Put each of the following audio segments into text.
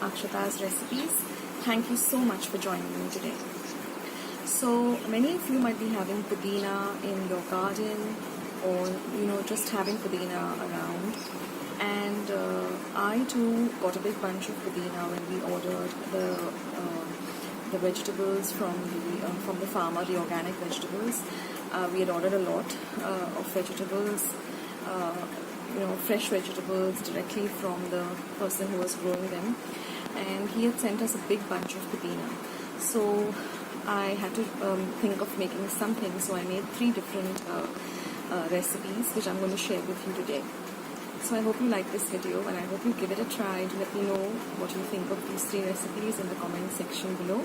Akshata's recipes. Thank you so much for joining me today. So many of you might be having pudina in your garden, or just having pudina around. And I too got a big bunch of pudina when we ordered the vegetables from the farmer, the organic vegetables. We had ordered a lot of vegetables, fresh vegetables directly from the person who was growing them, and he had sent us a big bunch of pudina. So I had to think of making something, so I made 3 different recipes which I'm going to share with you today. So I hope you like this video, and I hope you give it a try. To let me know what you think of these 3 recipes in the comment section below.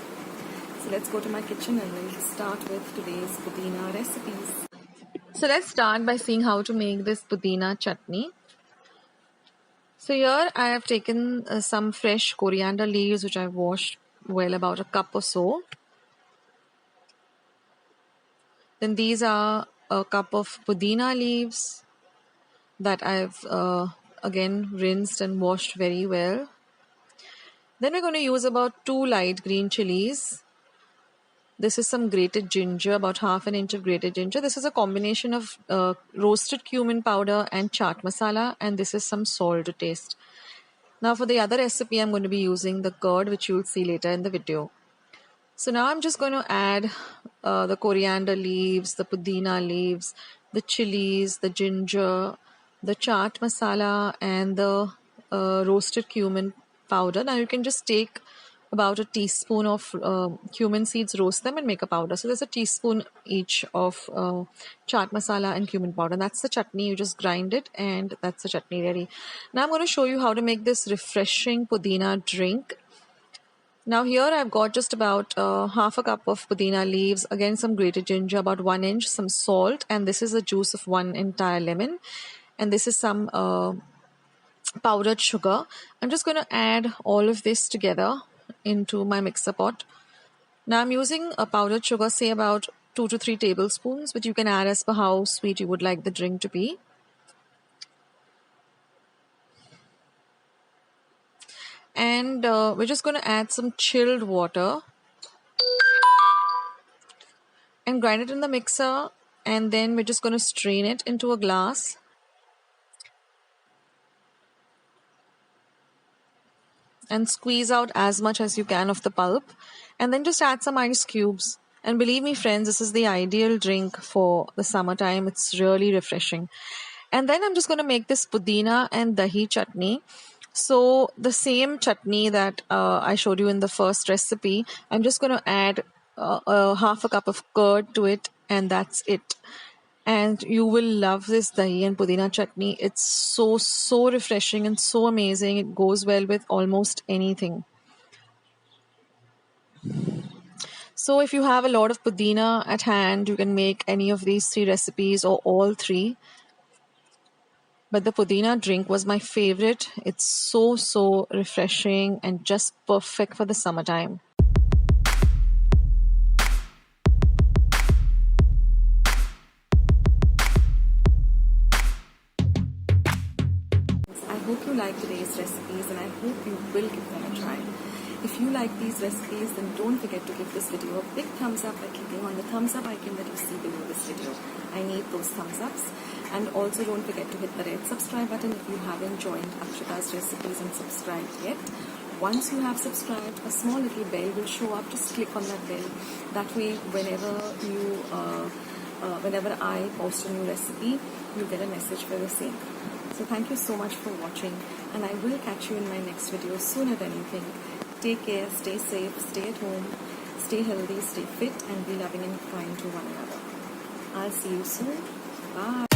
So let's go to my kitchen and we'll start with today's pudina recipes. So let's start by seeing how to make this pudina chutney. So here I have taken some fresh coriander leaves which I've washed well, about a cup or so. Then these are a cup of pudina leaves that I've again rinsed and washed very well. Then we're going to use about 2 light green chilies. This is some grated ginger, about ½ inch of grated ginger. This is a combination of roasted cumin powder and chaat masala, and this is some salt to taste. Now for the other recipe, I'm going to be using the curd, which you'll see later in the video. So now I'm just going to add the coriander leaves, the pudina leaves, the chilies, the ginger, the chaat masala, and the roasted cumin powder. Now you can just take about a teaspoon of cumin seeds, roast them and make a powder. So there's a teaspoon each of chaat masala and cumin powder. That's the chutney. You just grind it and that's the chutney ready. Now I'm going to show you how to make this refreshing pudina drink. Now here I've got just about ½ a cup of pudina leaves, again some grated ginger, about 1 inch, some salt, and this is the juice of 1 entire lemon, and this is some powdered sugar. I'm just going to add all of this together into my mixer pot. Now I'm using a powdered sugar, say about 2 to 3 tablespoons, but you can add as per how sweet you would like the drink to be. And we're just going to add some chilled water and grind it in the mixer, and then we're just going to strain it into a glass. And squeeze out as much as you can of the pulp, and then just add some ice cubes. And believe me friends, this is the ideal drink for the summertime. It's really refreshing. And then I'm just going to make this Pudina and Dahi Chutney. So the same chutney that I showed you in the first recipe, I'm just going to add ½ a cup of curd to it, and that's it. And you will love this dahi and pudina chutney. It's so refreshing and so amazing. It goes well with almost anything. So if you have a lot of pudina at hand, you can make any of these 3 recipes or all 3. But the pudina drink was my favorite. It's so refreshing and just perfect for the summertime. I hope you like today's recipes, and I hope you will give them a try. If you like these recipes, then don't forget to give this video a big thumbs up by clicking on the thumbs up icon that you see below this video. I need those thumbs ups. And also don't forget to hit the red subscribe button if you haven't joined Akshata's recipes and subscribed yet. Once you have subscribed, a small little bell will show up. Just click on that bell. That way, whenever I post a new recipe, you get a message for the same. So thank you so much for watching, and I will catch you in my next video sooner than you think. Take care, stay safe, stay at home, stay healthy, stay fit, and be loving and kind to one another. I'll see you soon. Bye.